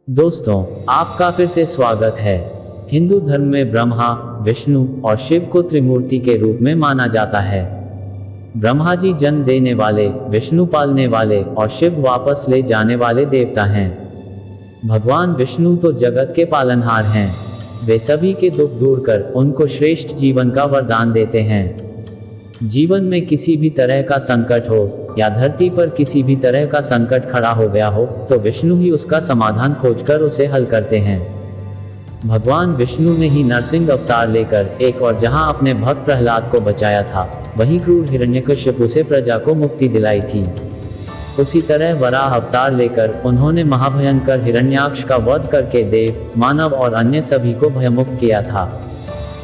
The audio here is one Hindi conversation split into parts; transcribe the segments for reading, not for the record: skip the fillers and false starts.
दोस्तों, आपका फिर से स्वागत है। हिंदू धर्म में ब्रह्मा, विष्णु और शिव को त्रिमूर्ति के रूप में माना जाता है। ब्रह्मा जी जन्म देने वाले, विष्णु पालने वाले और शिव वापस ले जाने वाले देवता हैं। भगवान विष्णु तो जगत के पालनहार हैं। वे सभी के दुख दूर कर उनको श्रेष्ठ जीवन का वरदान देते हैं। जीवन में किसी भी तरह का संकट हो या धरती पर किसी भी तरह का संकट खड़ा हो गया हो तो विष्णु ही उसका समाधान खोजकर उसे हल करते हैं। भगवान विष्णु ने ही नरसिंह अवतार लेकर एक और जहां अपने भक्त प्रहलाद को बचाया था, वहीं क्रूर हिरण्यकश्यप से प्रजा को मुक्ति दिलाई थी। उसी तरह वराह अवतार लेकर उन्होंने महाभयंकर हिरण्याक्ष का वध करके देव, मानव और अन्य सभी को भयमुक्त किया था।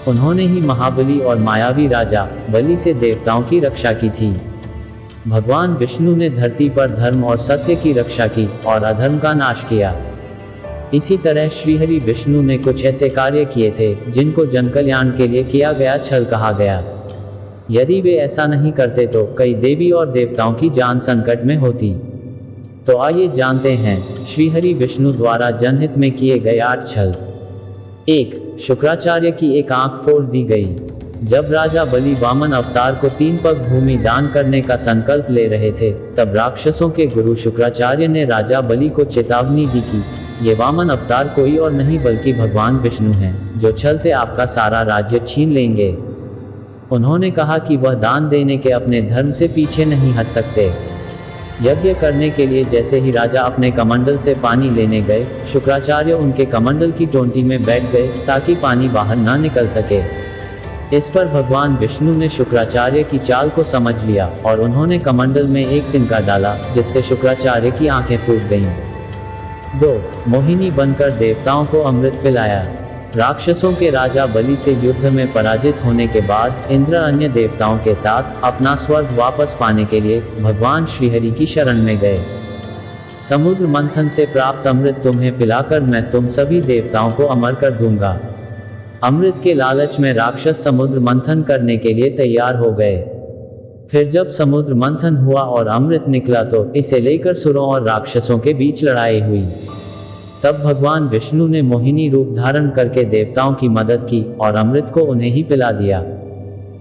उन्होंने ही महाबली और मायावी राजा बलि से देवताओं की रक्षा की थी। भगवान विष्णु ने धरती पर धर्म और सत्य की रक्षा की और अधर्म का नाश किया। इसी तरह श्रीहरि विष्णु ने कुछ ऐसे कार्य किए थे जिनको जन कल्याण के लिए किया गया छल कहा गया। यदि वे ऐसा नहीं करते तो कई देवी और देवताओं की जान संकट में होती। तो आइए जानते हैं श्रीहरि विष्णु द्वारा जनहित में किए गए 8 छल। 1. शुक्राचार्य की एक आंख फोड़ दी गई। जब राजा बलि वामन अवतार को 3 पग भूमि दान करने का संकल्प ले रहे थे, तब राक्षसों के गुरु शुक्राचार्य ने राजा बलि को चेतावनी दी कि ये वामन अवतार कोई और नहीं बल्कि भगवान विष्णु हैं, जो छल से आपका सारा राज्य छीन लेंगे। उन्होंने कहा कि वह दान देने के अपने धर्म से पीछे नहीं हट सकते। यज्ञ करने के लिए जैसे ही राजा अपने कमंडल से पानी लेने गए, शुक्राचार्य उनके कमंडल की टोंटी में बैठ गए ताकि पानी बाहर ना निकल सके। इस पर भगवान विष्णु ने शुक्राचार्य की चाल को समझ लिया और उन्होंने कमंडल में एक तिनका डाला, जिससे शुक्राचार्य की आंखें फूट गईं। 2. मोहिनी बनकर देवताओं को अमृत पिलाया। राक्षसों के राजा बलि से युद्ध में पराजित होने के बाद इंद्र अन्य देवताओं के साथ अपना स्वर्ग वापस पाने के लिए भगवान श्रीहरि की शरण में गए। समुद्र मंथन से प्राप्त अमृत तुम्हें पिलाकर मैं तुम सभी देवताओं को अमर कर दूंगा। अमृत के लालच में राक्षस समुद्र मंथन करने के लिए तैयार हो गए। फिर जब समुद्र मंथन हुआ और अमृत निकला तो इसे लेकर सुरों और राक्षसों के बीच लड़ाई हुई। तब भगवान विष्णु ने मोहिनी रूप धारण करके देवताओं की मदद की और अमृत को उन्हें ही पिला दिया।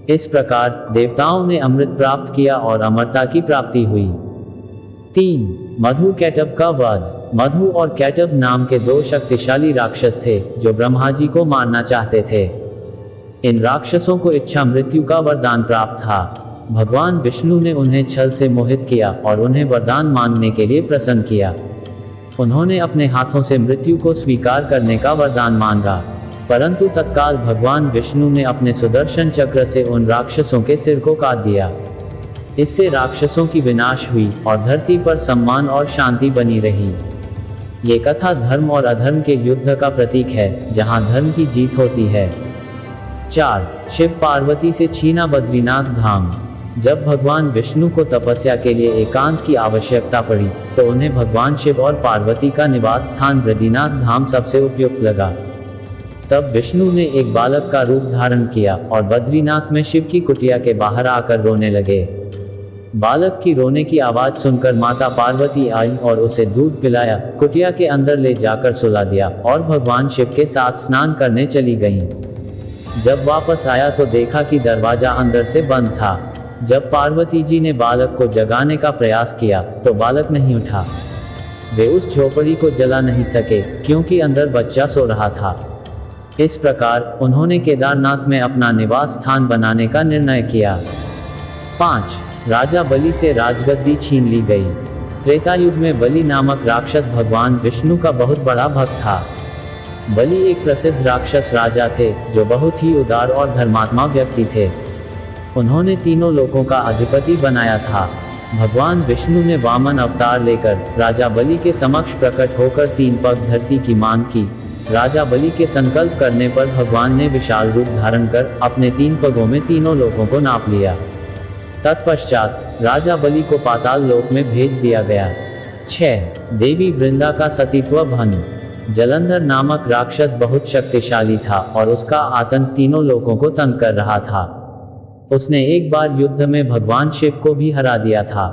इस प्रकार देवताओं ने अमृत प्राप्त किया और अमरता की प्राप्ति हुई। 3. मधु कैटभ का वध। मधु और कैटभ नाम के 2 शक्तिशाली राक्षस थे जो ब्रह्मा जी को मारना चाहते थे। इन राक्षसों को इच्छा मृत्यु का वरदान प्राप्त था। भगवान विष्णु ने उन्हें छल से मोहित किया और उन्हें वरदान मांगने के लिए प्रसन्न किया। उन्होंने अपने हाथों से मृत्यु को स्वीकार करने का वरदान मांगा, परंतु तत्काल भगवान विष्णु ने अपने सुदर्शन चक्र से उन राक्षसों के सिर को काट दिया। इससे राक्षसों की विनाश हुई और धरती पर सम्मान और शांति बनी रही। ये कथा धर्म और अधर्म के युद्ध का प्रतीक है, जहां धर्म की जीत होती है। 4. शिव पार्वती से छीना बद्रीनाथ धाम। जब भगवान विष्णु को तपस्या के लिए एकांत की आवश्यकता पड़ी तो उन्हें भगवान शिव और पार्वती का निवास स्थान बद्रीनाथ धाम सबसे उपयुक्त लगा। तब विष्णु ने एक बालक का रूप धारण किया और बद्रीनाथ में शिव की कुटिया के बाहर आकर रोने लगे। बालक की रोने की आवाज सुनकर माता पार्वती आई और उसे दूध पिलाया, कुटिया के अंदर ले जाकर सुला दिया और भगवान शिव के साथ स्नान करने चली गईं। जब वापस आया तो देखा कि दरवाजा अंदर से बंद था। जब पार्वती जी ने बालक को जगाने का प्रयास किया तो बालक नहीं उठा। वे उस झोपड़ी को जला नहीं सके क्योंकि अंदर बच्चा सो रहा था। इस प्रकार उन्होंने केदारनाथ में अपना निवास स्थान बनाने का निर्णय किया। 5. राजा बलि से राजगद्दी छीन ली गई। त्रेता युग में बलि नामक राक्षस भगवान विष्णु का बहुत बड़ा भक्त था। बलि एक प्रसिद्ध राक्षस राजा थे जो बहुत ही उदार और धर्मात्मा व्यक्ति थे। उन्होंने तीनों लोकों का अधिपति बनाया था। भगवान विष्णु ने वामन अवतार लेकर राजा बलि के समक्ष प्रकट होकर 3 पग धरती की मांग की। राजा बलि के संकल्प करने पर भगवान ने विशाल रूप धारण कर अपने 3 पगों में तीनों लोकों को नाप लिया। तत्पश्चात राजा बलि को पाताल लोक में भेज दिया गया। 6. देवी वृंदा का सतीत्व भंग। जलंधर नामक राक्षस बहुत शक्तिशाली था और उसका आतंक तीनों लोकों को तंग कर रहा था। उसने एक बार युद्ध में भगवान शिव को भी हरा दिया था।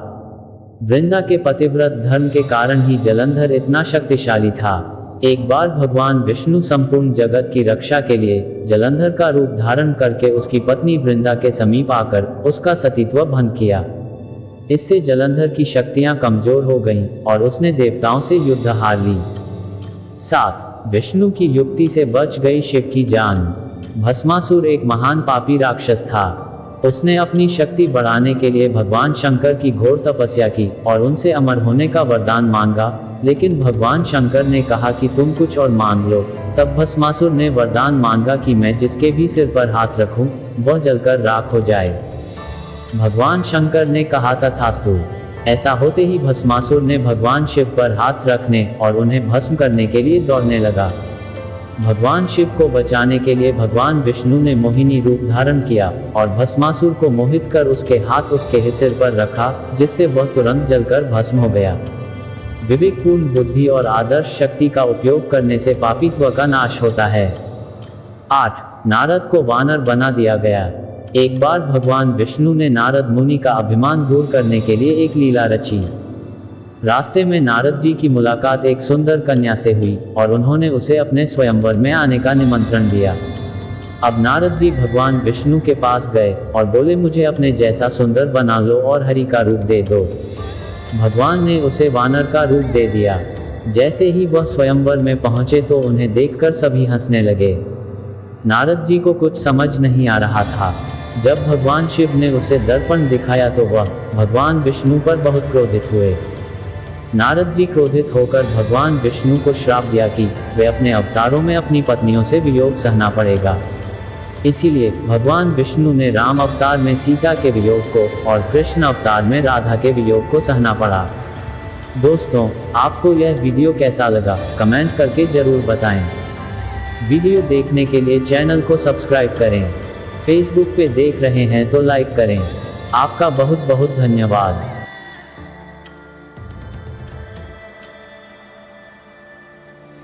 वृंदा के पतिव्रत धर्म के कारण ही जलंधर इतना शक्तिशाली था। एक बार भगवान विष्णु संपूर्ण जगत की रक्षा के लिए जलंधर का रूप धारण करके उसकी पत्नी वृंदा के समीप आकर उसका सतीत्व भंग किया। इससे जलंधर की शक्तियां कमजोर हो गईं और उसने देवताओं से युद्ध हार ली। 7. विष्णु की युक्ति से बच गई शिव की जान। भस्मासुर एक महान पापी राक्षस था। उसने अपनी शक्ति बढ़ाने के लिए भगवान शंकर की घोर तपस्या की और उनसे अमर होने का वरदान मांगा, लेकिन भगवान शंकर ने कहा कि तुम कुछ और मांग लो। तब भस्मासुर ने वरदान मांगा कि मैं जिसके भी सिर पर हाथ रखूं, वह जलकर राख हो जाए। भगवान शंकर ने कहा तथास्तु। ऐसा होते ही भस्मासुर ने भगवान शिव पर हाथ रखने और उन्हें भस्म करने के लिए दौड़ने लगा। भगवान शिव को बचाने के लिए भगवान विष्णु ने मोहिनी रूप धारण किया और भस्मासुर को मोहित कर उसके हाथ उसके सिर पर रखा, जिससे वह तुरंत जलकर भस्म हो गया। विवेकपूर्ण बुद्धि और आदर्श शक्ति का उपयोग करने से पापित्व का नाश होता है। 8. नारद को वानर बना दिया गया। एक बार भगवान विष्णु ने नारद मुनि का अभिमान दूर करने के लिए एक लीला रची। रास्ते में नारद जी की मुलाकात एक सुंदर कन्या से हुई और उन्होंने उसे अपने स्वयंवर में आने का निमंत्रण दिया। अब नारद जी भगवान विष्णु के पास गए और बोले, मुझे अपने जैसा सुंदर बना लो और हरि का रूप दे दो। भगवान ने उसे वानर का रूप दे दिया। जैसे ही वह स्वयंवर में पहुंचे तो उन्हें देखकर सभी हंसने लगे। नारद जी को कुछ समझ नहीं आ रहा था। जब भगवान शिव ने उसे दर्पण दिखाया तो वह भगवान विष्णु पर बहुत क्रोधित हुए। नारद जी क्रोधित होकर भगवान विष्णु को श्राप दिया कि वे अपने अवतारों में अपनी पत्नियों से वियोग सहना पड़ेगा। इसीलिए भगवान विष्णु ने राम अवतार में सीता के वियोग को और कृष्ण अवतार में राधा के वियोग को सहना पड़ा। दोस्तों, आपको यह वीडियो कैसा लगा कमेंट करके जरूर बताएं। वीडियो देखने के लिए चैनल को सब्सक्राइब करें। फेसबुक पे देख रहे हैं तो लाइक करें। आपका बहुत बहुत धन्यवाद।